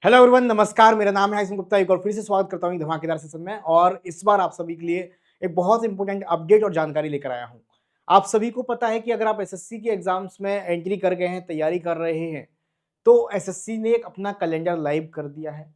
Hello everyone, नमस्कार। मेरा नाम है आयुष गुप्ता। एक और फिर से स्वागत करता हूँ धमाकेदार सेशन में। और इस बार आप सभी के लिए एक बहुत इंपॉर्टेंट अपडेट और जानकारी लेकर आया हूँ। आप सभी को पता है कि अगर आप एसएससी के एग्जाम्स में एंट्री कर गए हैं, तैयारी कर रहे हैं, तो एसएससी ने एक अपना कैलेंडर लाइव कर दिया है।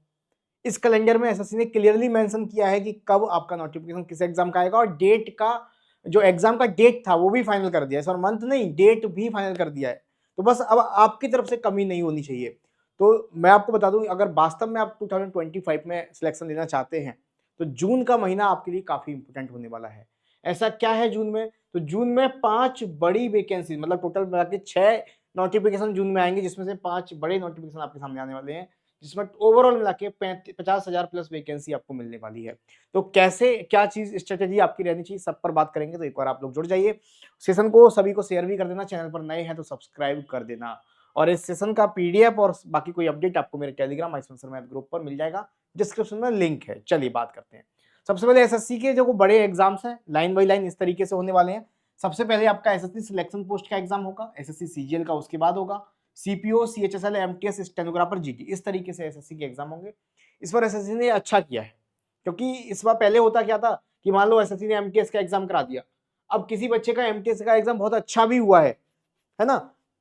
इस कैलेंडर में एसएससी ने क्लियरली मेंशन किया है कि कब आपका नोटिफिकेशन किस एग्जाम का आएगा, और डेट का जो एग्जाम का डेट था वो भी फाइनल कर दिया है। सर मंथ नहीं, डेट भी फाइनल कर दिया है। तो बस अब आपकी तरफ से कमी नहीं होनी चाहिए। तो मैं आपको बता दूं, अगर वास्तव में आप 2025 में सिलेक्शन लेना चाहते हैं तो जून का महीना आपके लिए काफी इंपॉर्टेंट होने वाला है। ऐसा क्या है जून में? तो जून में 5 बड़ी वैकेंसी, मतलब टोटल मिला के 6 नोटिफिकेशन जून में आएंगे, जिसमें से 5 बड़े नोटिफिकेशन आपके सामने आने वाले हैं, जिसमें ओवरऑल मिला के 50,000 प्लस वैकेंसी आपको मिलने वाली है। तो कैसे, क्या चीज, स्ट्रेटेजी आपकी रहनी चाहिए, सब पर बात करेंगे। तो एक बार आप लोग जुड़ जाइए, सेशन को सभी को शेयर भी कर देना, चैनल पर नए हैं तो सब्सक्राइब कर देना। और इस सेशन का पीडीएफ और बाकी कोई अपडेट आपको मेरे टेलीग्राम आइसपेंसर मैथ ग्रुप पर मिल जाएगा, डिस्क्रिप्शन में लिंक है। चलिए बात करते हैं। सबसे पहले एसएससी के जो बड़े एग्जाम्स हैं, लाइन बाय लाइन इस तरीके से होने वाले हैं। सबसे पहले आपका एसएससी सिलेक्शन पोस्ट का एग्जाम होगा, एसएससी सीजीएल का उसके बाद होगा, CPO, CHSL, MTS, stenographer, GT, इस तरीके से एसएससी के एग्जाम होंगे। इस बार एसएससी ने अच्छा किया है, क्योंकि इस बार पहले होता क्या था कि मान लो एसएससी ने एमटीएस का एग्जाम करा दिया, अब किसी बच्चे का एमटीएस का एग्जाम बहुत अच्छा भी हुआ है ना,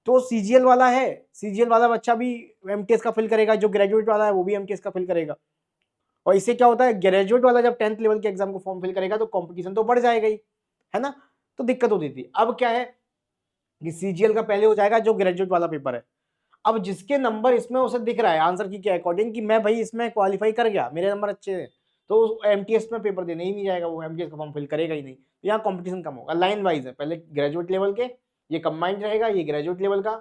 तो सीजीएल वाला है, सीजीएल वाला बच्चा भी एमटीएस का फिल करेगा, जो ग्रेजुएट वाला है वो भी एमटीएस का फिल करेगा। और इससे क्या होता है, ग्रेजुएट वाला जब 10th लेवल के एग्जाम को फॉर्म फिल करेगा तो कंपटीशन तो बढ़ जाएगा ही, है ना। तो दिक्कत होती थी। अब क्या है कि सीजीएल का पहले हो जाएगा जो ग्रेजुएट वाला पेपर है। अब जिसके नंबर इसमें उसे दिख रहा है आंसर की के अकॉर्डिंग कि मैं भाई इसमें क्वालिफाई कर गया, मेरे नंबर अच्छे हैं, तो एमटीएस में पेपर देने ही नहीं जाएगा, वो एमटीएस का फॉर्म फिल करेगा ही नहीं। तो यहाँ कंपटीशन कम होगा। लाइन वाइज है, पहले ग्रेजुएट लेवल के, ये कंबाइंड रहेगा, ये ग्रेजुएट लेवल का,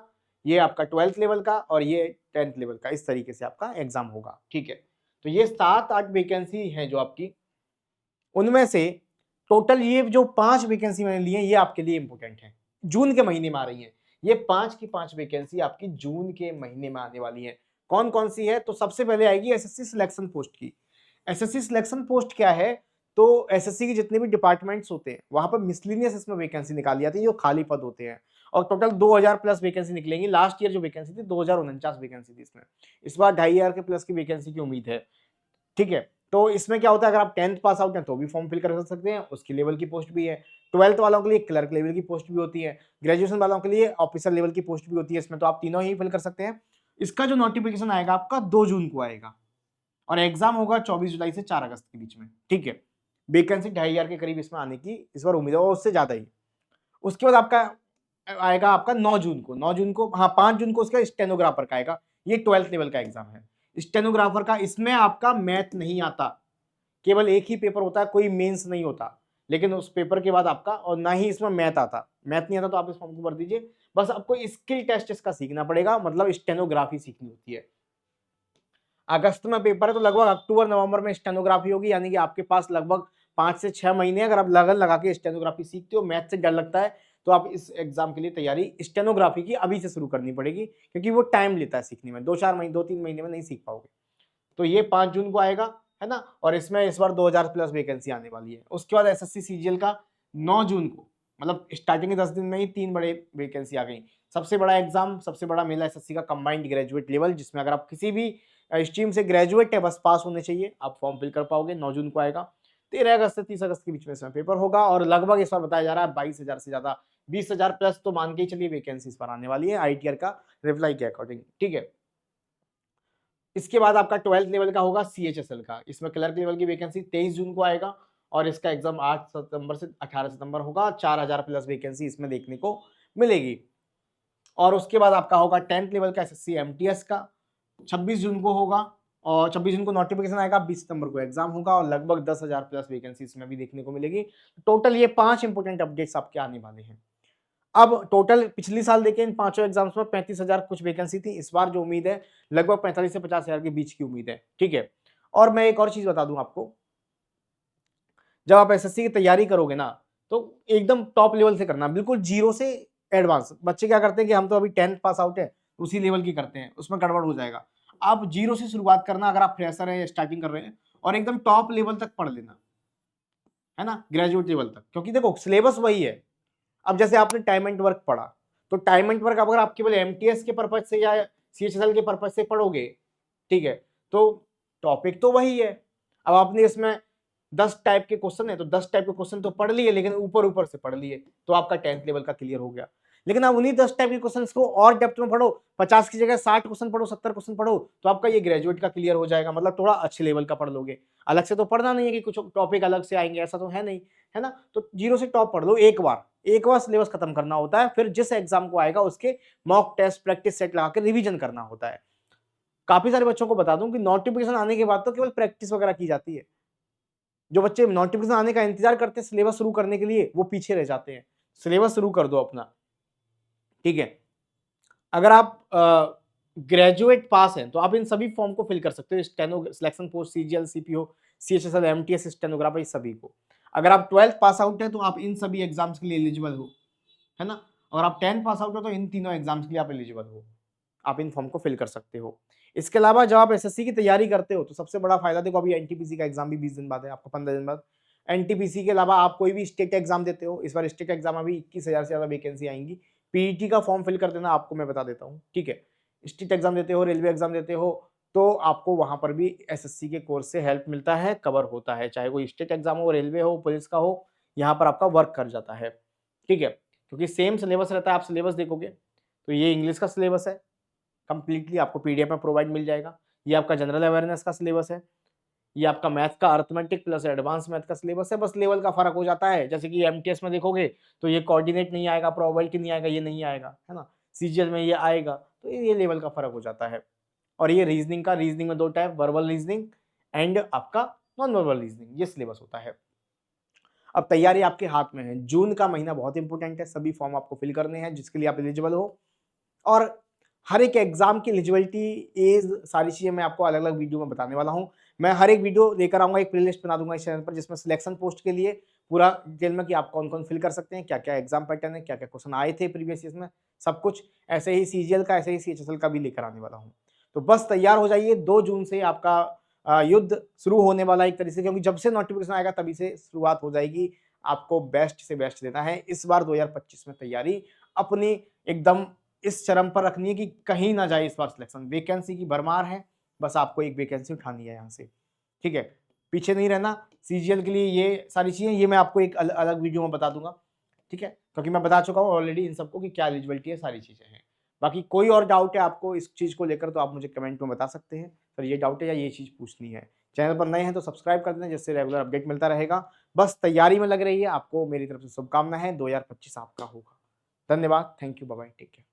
ये आपका 12th लेवल का, और ये 10th लेवल का। इस तरीके से आपका एग्जाम होगा, ठीक है। तो ये 7-8 वैकेंसी है जो आपकी, उनमें से टोटल ये जो 5 वैकेंसी मैंने ली है ये आपके लिए इंपॉर्टेंट है, जून के महीने में आ रही है। ये 5 की 5 वैकेंसी आपकी जून के महीने में आने वाली है। कौन कौन सी है? तो सबसे पहले आएगी एसएससी सिलेक्शन पोस्ट की। एसएससी सिलेक्शन पोस्ट क्या है? तो एसएससी के जितने भी डिपार्टमेंट्स होते हैं वहां पर मिसलिनियस इसमें वैकेंसी निकाली जाती है, जो खाली पद होते हैं। और टोटल 2000 प्लस वैकेंसी निकलेंगी। लास्ट ईयर जो वैकेंसी थी 2049 वैकेंसी थी इसमें, इस बार 2500 के प्लस की वैकेंसी की उम्मीद है, ठीक है। तो इसमें क्या होता है, अगर आप 10th पास आउट हैं तो भी फॉर्म फिल कर सकते हैं, उसकी लेवल की पोस्ट भी है। 12th वालों के लिए क्लर्क लेवल की पोस्ट भी होती है, ग्रेजुएशन वालों के लिए ऑफिसर लेवल की पोस्ट भी होती है। इसमें तो आप तीनों ही फिल कर सकते हैं। इसका जो नोटिफिकेशन आएगा आपका 2 जून को आएगा, और एग्जाम होगा 24 जुलाई से 4 अगस्त के बीच में, ठीक है। वैकेंसी 2500 के करीब इसमें आने की इस बार उम्मीद है, और उससे ज्यादा ही। उसके बाद आपका आएगा आपका 9 जून को, 9 जून को, हाँ 5 जून को उसका स्टेनोग्राफर का आएगा। ये 12th लेवल का एग्जाम है स्टेनोग्राफर का। इसमें आपका मैथ नहीं आता, केवल एक ही पेपर होता है, कोई मेंस नहीं होता। लेकिन उस पेपर के बाद आपका, और ना ही इसमें मैथ आता, मैथ नहीं आता तो आप इस फॉर्म को भर दीजिए। बस आपको स्किल टेस्ट इसका सीखना पड़ेगा, मतलब स्टेनोग्राफी सीखनी होती है। अगस्त में पेपर है, तो लगभग अक्टूबर नवंबर में स्टेनोग्राफी होगी, यानी कि आपके पास लगभग 5 से 6 महीने। अगर आप लगन लगा के स्टेनोग्राफी सीखते हो, मैथ से डर लगता है, तो आप इस एग्जाम के लिए तैयारी स्टेनोग्राफी की अभी से शुरू करनी पड़ेगी, क्योंकि वो टाइम लेता है सीखने में। 2-4 महीने, 2-3 महीने में नहीं सीख पाओगे। तो ये 5 जून को आएगा, है ना। और इसमें इस बार 2000 प्लस वैकेंसी आने वाली है। उसके बाद एसएससी सीजीएल का 9 जून को, मतलब स्टार्टिंग के 10 दिन में ही 3 बड़े वैकेंसी आ गई। सबसे बड़ा एग्जाम, सबसे बड़ा मेला एसएससी का कंबाइंड ग्रेजुएट लेवल, जिसमें अगर आप किसी भी स्ट्रीम से ग्रेजुएट है, बस पास होने चाहिए, आप फॉर्म फिल कर पाओगे। 9 जून को आएगा। 13 अगस्त से 30 अगस्त के बीच में इसमें पेपर होगा, और लगभग इस बार बताया जा रहा है 22,000 से ज्यादा, 20,000 प्लस तो मान के ही चलिए वैकेंसी इस बार आने वाली है आईटीआर का रिप्लाई के अकॉर्डिंग, ठीक है। इसके बाद आपका 12th लेवल का होगा सीएचएसएल का। इसमें क्लर्क लेवल की वैकेंसी 23 जून को आएगा, और इसका एग्जाम 8 सितंबर से 18 सितंबर होगा। 4000 प्लस वैकेंसी इसमें देखने को मिलेगी। और उसके बाद आपका होगा 10th लेवल का एसएससी एमटीएस का, 26 जून को होगा, और 26 जून को नोटिफिकेशन आएगा, 20 सितंबर को एग्जाम होगा, और लगभग 10,000 प्लस वैकेंसी इसमें भी देखने को मिलेगी। टोटल ये 5 इंपोर्टेंट अपडेट्स आपके आने वाले हैं। अब टोटल पिछली साल देखें इन पांचों एग्जाम्स में 35,000 कुछ वैकेंसी थी। इस बार जो उम्मीद है लगभग 45 से 50,000 के बीच की उम्मीद है, ठीक है। और मैं एक और चीज बता दूं आपको, जब आप एसएससी की तैयारी करोगे ना, तो एकदम टॉप लेवल से करना, बिल्कुल जीरो से एडवांस। बच्चे क्या करते हैं कि हम तो अभी 10th पास आउट है, उसी लेवल की करते हैं, उसमें गड़बड़ हो जाएगा। आप जीरो से शुरुआत करना, अगर आप फ्रेशर है या स्टार्टिंग कर रहे हैं, और एकदम टॉप लेवल तक पढ़ लेना, है ना, ग्रेजुएट लेवल तक। क्योंकि देखो सिलेबस वही है। अब जैसे आपने टाइम एंड वर्क पढ़ा, तो टाइम एंड वर्क अगर आप केवल एमटीएस के पर्पज से या सीएचएसएल के पर्पज से पढ़ोगे, ठीक है, तो टॉपिक तो वही है। अब आपने इसमें 10 टाइप के क्वेश्चन है तो 10 टाइप के क्वेश्चन तो पढ़ लिए, लेकिन ऊपर ऊपर से पढ़ लिए, तो आपका 10th लेवल का क्लियर हो गया। लेकिन आप उन्हीं 10 टाइप के क्वेश्चन को और डेप्थ में पढ़ो, 50 की जगह 60 क्वेश्चन पढ़ो, 70 क्वेश्चन पढ़ो, तो आपका ये ग्रेजुएट का क्लियर हो जाएगा, मतलब थोड़ा अच्छे लेवल का पढ़ लोगे। अलग से तो पढ़ना नहीं है कि कुछ टॉपिक अलग से आएंगे, ऐसा तो है नहीं, है ना। तो जीरो से टॉप पढ़ लो एक बार सिलेबस खत्म करना होता है, फिर जिस एग्जाम को आएगा उसके मॉक टेस्ट प्रैक्टिस सेट लगा के रिवीजन करना होता है। काफी सारे बच्चों को बता दूं कि नोटिफिकेशन आने के बाद तो केवल प्रैक्टिस वगैरह की जाती है। जो बच्चे नोटिफिकेशन आने का इंतजार करते हैं सिलेबस शुरू करने के लिए, वो पीछे रह जाते हैं। सिलेबस शुरू कर दो अपना, ठीक है। अगर आप ग्रेजुएट पास हैं तो आप इन सभी फॉर्म को फिल कर सकते हो, steno selection post, CGL, CPO, CHSL, MTS, stenographer, इस सभी को। अगर आप 12th पास आउट हैं तो आप इन सभी एग्जाम्स के लिए एलिजिबल हो, है ना। और आप 10th पास आउट हो तो इन तीनों एग्जाम्स के लिए आप एलिजिबल हो, आप इन फॉर्म को फिल कर सकते हो। इसके अलावा जब आप एसएससी की तैयारी करते हो तो सबसे बड़ा फायदा, देखो अभी एनटीपीसी का एग्जाम भी 20 दिन बाद है, आपको 15 दिन बाद। एनटीपीसी के अलावा आप कोई भी स्टेट एग्जाम देते हो, इस बार स्टेट एग्जाम अभी 21,000 से ज्यादा वैकेंसी आएंगी। पीईटी का फॉर्म फिल कर देना, आपको मैं बता देता हूँ, ठीक है। स्टेट एग्जाम देते हो, रेलवे एग्जाम देते हो, तो आपको वहां पर भी एसएससी के कोर्स से हेल्प मिलता है, कवर होता है, चाहे कोई स्टेट एग्जाम हो, रेलवे हो, पुलिस का हो, यहाँ पर आपका वर्क कर जाता है, ठीक है। क्योंकि सेम सिलेबस रहता है, आप सिलेबस देखोगे तो ये इंग्लिश का सिलेबस है, कंप्लीटली आपको पीडीएफ में प्रोवाइड मिल जाएगा। ये आपका जनरल अवेयरनेस का सिलेबस है, ये आपका मैथ का अर्थमेटिक प्लस एडवांस मैथ का सिलेबस है, बस लेवल का फर्क हो जाता है। जैसे कि एमटीएस में देखोगे तो ये कोऑर्डिनेट नहीं आएगा, प्रोबेबिलिटी नहीं आएगा, ये नहीं आएगा, है ना। सीजीएल में ये आएगा, तो ये लेवल का फर्क हो जाता है। और ये रीजनिंग में 2 टाइप, वर्बल रीजनिंग एंड आपका नॉन वर्बल रीजनिंग, ये सिलेबस होता है। अब तैयारी आपके हाथ में है, जून का महीना बहुत इंपॉर्टेंट है, सभी फॉर्म आपको फिल करने हैं जिसके लिए आप एलिजिबल हो। और हर एक एग्जाम की एलिजिबिलिटी, एज, सारी चीजें मैं आपको अलग अलग वीडियो में बताने वाला हूं। मैं हर एक वीडियो लेकर आऊंगा, एक प्लेलिस्ट बना दूंगा इस चैनल पर, जिसमें सिलेक्शन पोस्ट के लिए पूरा डिटेल में कि आप कौन कौन फिल कर सकते हैं, क्या क्या एग्जाम पैटर्न है, क्या क्या क्वेश्चन आए थे प्रीवियस ईयर में, सब कुछ। ऐसे ही सीजीएल का, ऐसे ही सीएचएसएल का भी लेकर आने वाला हूँ। तो बस तैयार हो जाइए, 2 जून से आपका युद्ध शुरू होने वाला है एक तरीके से, क्योंकि जब से नोटिफिकेशन आएगा तभी से शुरुआत हो जाएगी। आपको बेस्ट से बेस्ट देना है इस बार 2025 में, तैयारी अपनी एकदम इस चरम पर रखनी है कि कहीं ना जाए इस बार सिलेक्शन। वैकेंसी की भरमार है, बस आपको एक वैकेंसी उठानी है यहाँ से, ठीक है। पीछे नहीं रहना। सीजीएल के लिए ये सारी चीजें ये मैं आपको एक अलग वीडियो में बता दूंगा, ठीक है, क्योंकि मैं बता चुका हूँ ऑलरेडी इन सबको कि क्या एलिजिबिलिटी है, सारी चीजें हैं। बाकी कोई और डाउट है आपको इस चीज को लेकर तो आप मुझे कमेंट में बता सकते हैं, सर ये डाउट है या ये चीज पूछनी है। चैनल पर नए हैं तो सब्सक्राइब कर दें, जिससे रेगुलर अपडेट मिलता रहेगा। बस तैयारी में लग रही है, आपको मेरी तरफ से शुभकामनाएं हैं, 2025 आपका होगा। धन्यवाद, thank you, bye bye, take care.